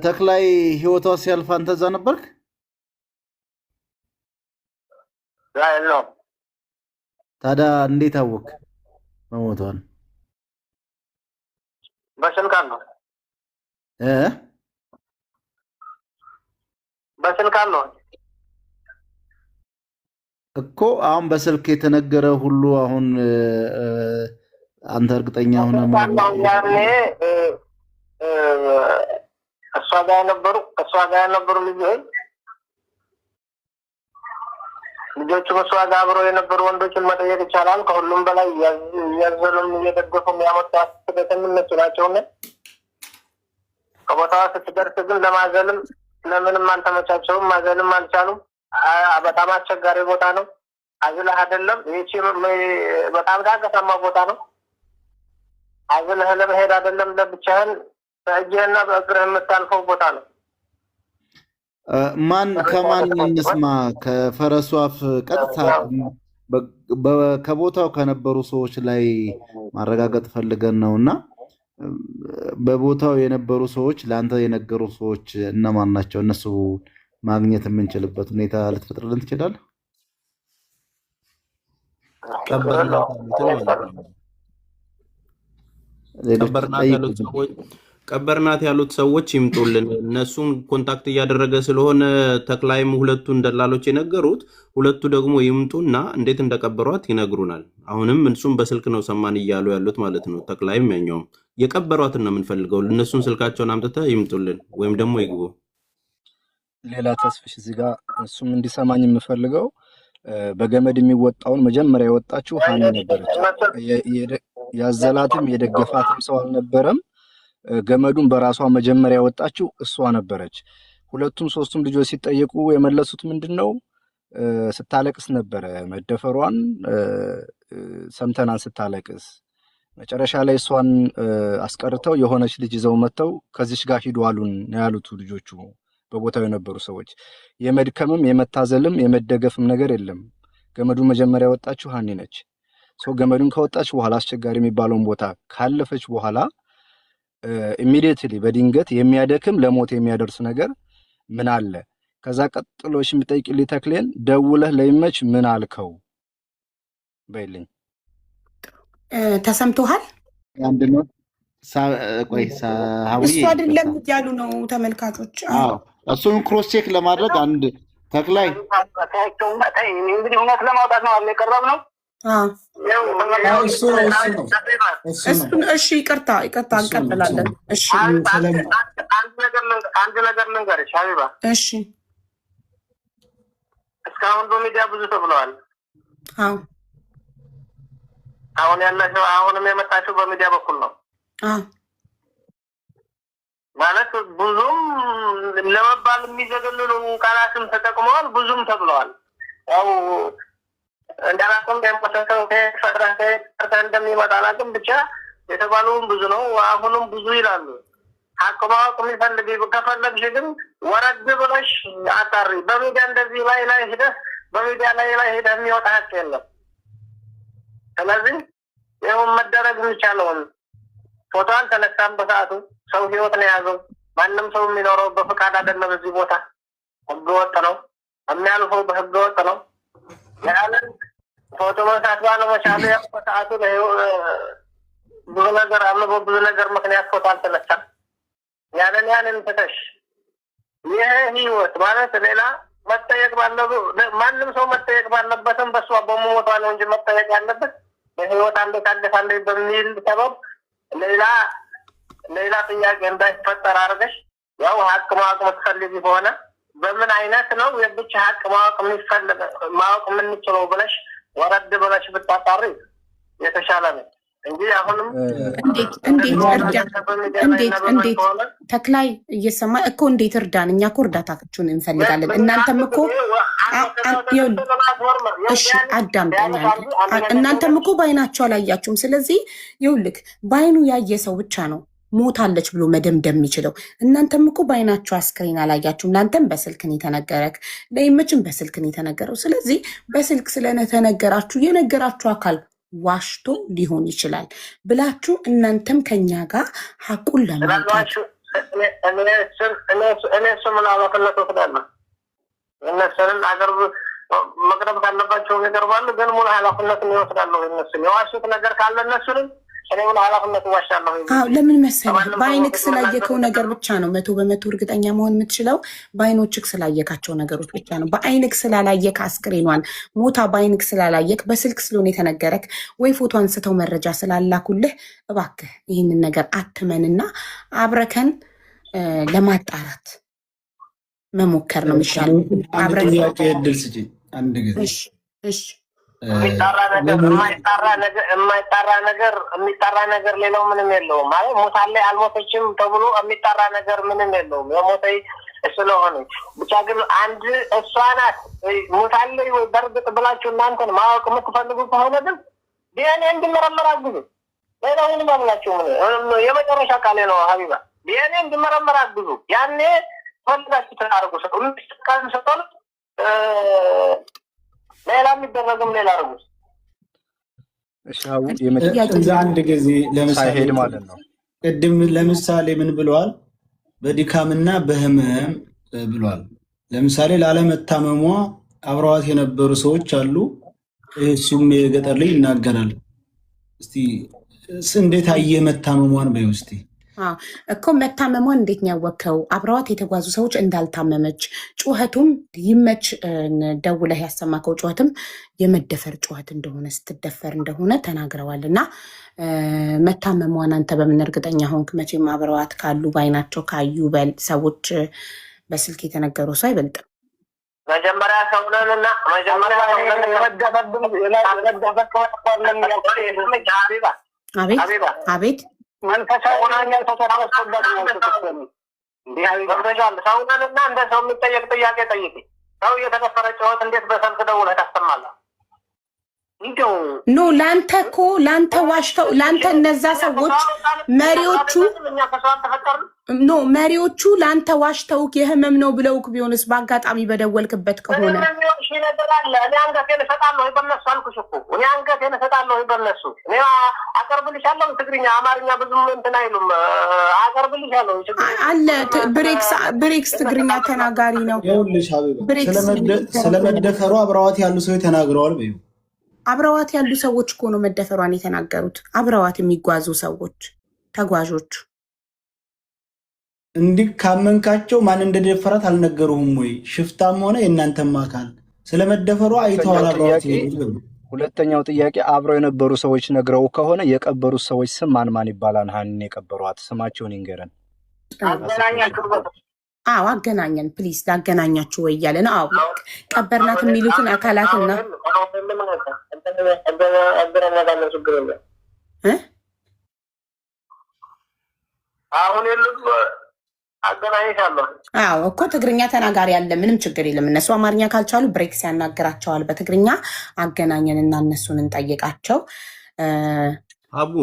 ተክላይ ህይወቷ ሲያልፍ አንተ እዛ ነበርክ? ነው። ታዲያ እንዴት አወቅ መሞቷን? በስልክ አለው በስልክ አለው እኮ አሁን በስልክ የተነገረ ሁሉ አሁን አንተ እርግጠኛ ሆነ ያኔ እሷ ጋር የነበሩ ልጆቹ እሷ ጋር አብረው የነበሩ ወንዶችን መጠየቅ ይቻላል። ከሁሉም በላይ እያዘሉም እየደገፉም ያመጣት እነሱ ናቸውና ከቦታዋ ስትደርስ ግን ለማዘልም ለምንም አልተመቻቸውም። ማዘልም አልቻሉም። በጣም አስቸጋሪ ቦታ ነው። አዝለህ አይደለም ይቺ በጣም ዳገታማ ቦታ ነው። አዝለህ ለመሄድ አይደለም ለብቻህን በእጅህና በእግርህ የምታልፈው ቦታ ነው። ማን ከማን እንስማ? ከፈረሱ አፍ ቀጥታ ከቦታው ከነበሩ ሰዎች ላይ ማረጋገጥ ፈልገን ነውና በቦታው የነበሩ ሰዎች ለአንተ የነገሩ ሰዎች እነማን ናቸው? እነሱ ማግኘት የምንችልበት ሁኔታ ልትፈጥርልን ትችላለህ? ቀበርናት ያሉት ሰዎች ይምጡልን። እነሱን ኮንታክት እያደረገ ስለሆነ ተክላይም ሁለቱን ደላሎች የነገሩት ሁለቱ ደግሞ ይምጡና እንዴት እንደቀበሯት ይነግሩናል። አሁንም እሱም በስልክ ነው ሰማን እያሉ ያሉት ማለት ነው። ተክላይም ያኛውም የቀበሯትን ነው የምንፈልገው። እነሱን ስልካቸውን አምጥተህ ይምጡልን ወይም ደግሞ ይግቡ። ሌላ ተስፍሽ እዚህ ጋር እሱም እንዲሰማኝ የምፈልገው በገመድ የሚወጣውን መጀመሪያ የወጣችው ሃኒ ነበረች። ያዘላትም የደገፋትም ሰው አልነበረም። ገመዱን በራሷ መጀመሪያ ያወጣችው እሷ ነበረች። ሁለቱም ሶስቱም ልጆች ሲጠየቁ የመለሱት ምንድነው ስታለቅስ ነበረ። መደፈሯን ሰምተናን ስታለቅስ መጨረሻ ላይ እሷን አስቀርተው የሆነች ልጅ ይዘው መተው ከዚች ጋር ሂዱ አሉን ያሉት ልጆቹ በቦታው የነበሩ ሰዎች። የመድከምም የመታዘልም የመደገፍም ነገር የለም። ገመዱን መጀመሪያ ያወጣችው ሃኒ ነች። ገመዱን ከወጣች በኋላ አስቸጋሪ የሚባለውን ቦታ ካለፈች በኋላ ኢሚዲየትሊ በድንገት የሚያደክም ለሞት የሚያደርስ ነገር ምን አለ? ከዛ ቀጥሎሽ የሚጠይቅልኝ ተክሌን ደውለህ ለይመች ምን አልከው በይልኝ። ተሰምቶሃል? አንድነው ቆይ እሱ አይደለም ያሉ ነው ተመልካቾች። እሱን ክሮስ ቼክ ለማድረግ አንድ ተክላይ እንግዲህ እውነት ለማውጣት ነው አለ የቀረብ ነው። እሺ ይቅርታ እንቀጥላለን። እሺ አንድ ነገር ልንገርሽ ሀቢባ። እሺ እስካሁን በሚዲያ ብዙ ተብለዋል። አዎ አሁን ያላችሁ አሁንም የመጣችሁ በሚዲያ በኩል ነው። ማለት ብዙም ለመባል የሚዘገንኑ ቃላትም ተጠቅመዋል፣ ብዙም ተብለዋል። ያው እንዳላቆም ደምቆተው ከፈራከ እንደሚመጣ አላውቅም፣ ብቻ የተባሉም ብዙ ነው። አሁንም ብዙ ይላሉ። አቀማው የሚፈልግ ከፈለግሽ ግን ወረድ ብለሽ አጣሪ። በሚዲያ እንደዚህ ላይ ሄደህ የሚወጣ ሀቅ የለም። ስለዚህ ይሁን መደረግ የሚቻለውን ፎቶ አልተነሳም። በሰዓቱ ሰው ህይወት ነው የያዘው። ማንም ሰው የሚኖረው በፍቃድ አይደለም። እዚህ ቦታ ህገወጥ ነው የሚያልፈው፣ በህገወጥ ነው። ያንን ፎቶ መሳት ባለመቻሉ በሰዓቱ ብዙ ነገር አምኖ ብዙ ነገር ምክንያት ፎቶ አልተነሳም። ያንን ትተሽ ይህ ህይወት ማለት ሌላ መጠየቅ ማንም ሰው መጠየቅ ባለበትም በሷ በመሞቷ ነው እንጂ መጠየቅ ያለበት በህይወት አንዴ ታገሳለች በሚል ሰበብ ሌላ ጥያቄ እንዳይፈጠር አድርገሽ ያው ሀቅ ማወቅ የምትፈልጊ ከሆነ በምን አይነት ነው የብቻ ሀቅ ማወቅ የምንችለው ብለሽ ወረድ ብለሽ ብታጣሪ የተሻለ ነው እንጂ አሁንም እንዴት ተክላይ እየሰማ እኮ እንዴት እርዳን? እኛ እኮ እርዳታችሁን እንፈልጋለን። እናንተም እኮ እሺ አዳምጠኛል። እናንተም እኮ በአይናችሁ አላያችሁም። ስለዚህ ይኸውልህ በአይኑ ያየ ሰው ብቻ ነው ሞታለች ብሎ መደምደም የሚችለው። እናንተም እኮ በአይናችሁ አስክሬን አላያችሁም። ለአንተም በስልክ ነው የተነገረክ፣ ለይመችም በስልክ ነው የተነገረው። ስለዚህ በስልክ ስለተነገራችሁ የነገራችሁ አካል ዋሽቶ ሊሆን ይችላል ብላችሁ እናንተም ከኛ ጋር ሀቁን ለማውጣት እኔ እሱም ኃላፊነት ወስዳለሁ። እነሱንም አገር መቅረብ ካለባቸው ይቀርባሉ፣ ግን ሙሉ ኃላፊነትን ይወስዳለሁ። እነሱን የዋሹት ነገር ካለ እነሱንም እኔ ሙሉ ኃላፊነት እዋሻለሁ። ለምን መሰለህ? በአይንክ ስላየከው ነገር ብቻ ነው 100% እርግጠኛ መሆን የምትችለው። በአይኖችክ ስላየካቸው ነገሮች ብቻ ነው። በአይንክ ስላላየክ አስክሬኗን ሞታ በአይንክ ስላላየክ በስልክ ስለሆነ የተነገረክ ወይ ፎቶ አንስተው መረጃ ስላላኩልህ እባክህ ይህንን ነገር አትመንና አብረከን ለማጣራት መሞከር ነው የሚሻለው። አንድ ጥያቄ እድል ስጪኝ አንድ ጊዜ። እሺ የሚጣራ ነገር ሌላው ምንም የለውም። ማለት ሞታለች አልሞተችም ተብሎ የሚጣራ ነገር ምንም የለውም። የሞተች ስለሆነ ብቻ ግን አንድ እሷ ናት ሞታለች ወይ በእርግጥ ብላችሁ እናንተን ማወቅ የምትፈልጉ ከሆነ ግን ዲኤንኤ እንዲመረመር አግዙ። ሌላው ምንም አምላችሁ የመጨረሻ ቃሌ ነው። ሀቢባ ዲኤንኤ እንዲመረመር አግዙ። ያኔ ፈልጋችሁ ተናርጉ። ሰው ሌላ የሚደረግም ሌላ አርጉ። እዛ አንድ ጊዜ ለምሳሌ ማለት ነው። ቅድም ለምሳሌ ምን ብለዋል? በድካምና በህመም ብለዋል። ለምሳሌ ላለመታመሟ አብረዋት የነበሩ ሰዎች አሉ። እሱም የገጠር ልጅ ይናገራል። እስቲ እንዴት አየ መታመሟን በይ ውስጥ እኮ መታመሟን እንዴት ነው ያወቅከው? አብረዋት የተጓዙ ሰዎች እንዳልታመመች ጩኸቱም ይመች ደውለህ ያሰማከው ጩኸትም የመደፈር ጩኸት እንደሆነ ስትደፈር እንደሆነ ተናግረዋል። እና መታመሟን አንተ በምን እርግጠኛ ሆንክ? መቼም አብረዋት ካሉ በአይናቸው ካዩ ሰዎች በስልክ የተነገሩ ሰው አይበልጥም። መጀመሪያ ሰውነንና አቤት መንፈሳዊና ሰውነንና እንደ ሰው የሚጠየቅ ጥያቄ ጠይቅ። ሰው እየተደፈረ ጩኸት እንዴት በሰልፍ ደውለህ ታሰማለህ? ኖ ለአንተ እኮ ለአንተ ዋሽተው ለአንተ እነዛ ሰዎች መሪዎቹ ለአንተ ዋሽተውክ የህመም ነው ብለውክ ቢሆንስ በአጋጣሚ በደወልክበት ከሆነ ነገር አለ። እኔ አንገቴን እሰጣለሁ በነሱ አልኩሽ እኮ እኔ አንገቴን እሰጣለሁ በነሱ። እኔ አቀርብልሻለሁ። ትግርኛ አማርኛ ብዙም እንትን አይሉም። አቀርብልሻለሁ አለ። ብሬክስ ትግርኛ ተናጋሪ ነው። ስለመደፈሩ አብረዋት ያሉ ሰዎች ተናግረዋል። በዩ አብረዋት ያሉ ሰዎች እኮ ነው መደፈሯን የተናገሩት። አብረዋት የሚጓዙ ሰዎች ተጓዦቹ። እንዲህ ካመንካቸው ማን እንደደፈራት አልነገሩህም ወይ? ሽፍታም ሆነ የእናንተም አካል ስለመደፈሯ አይተዋል። አብረዋት ሁለተኛው ጥያቄ አብረው የነበሩ ሰዎች ነግረው ከሆነ የቀበሩት ሰዎች ስም ማን ማን ይባላል? ሀኒን የቀበሯት ስማቸውን ይንገረን። አዎ አገናኘን ፕሊዝ፣ ላገናኛችሁ ወይ እያለ ነው። አዎ ቀበርናት የሚሉትን አካላትና አዎ እኮ ትግርኛ ተናጋሪ አለ። ምንም ችግር የለም። እነሱ አማርኛ ካልቻሉ ብሬክስ ያናግራቸዋል በትግርኛ። አገናኘን እና እነሱን እንጠይቃቸው። አቡ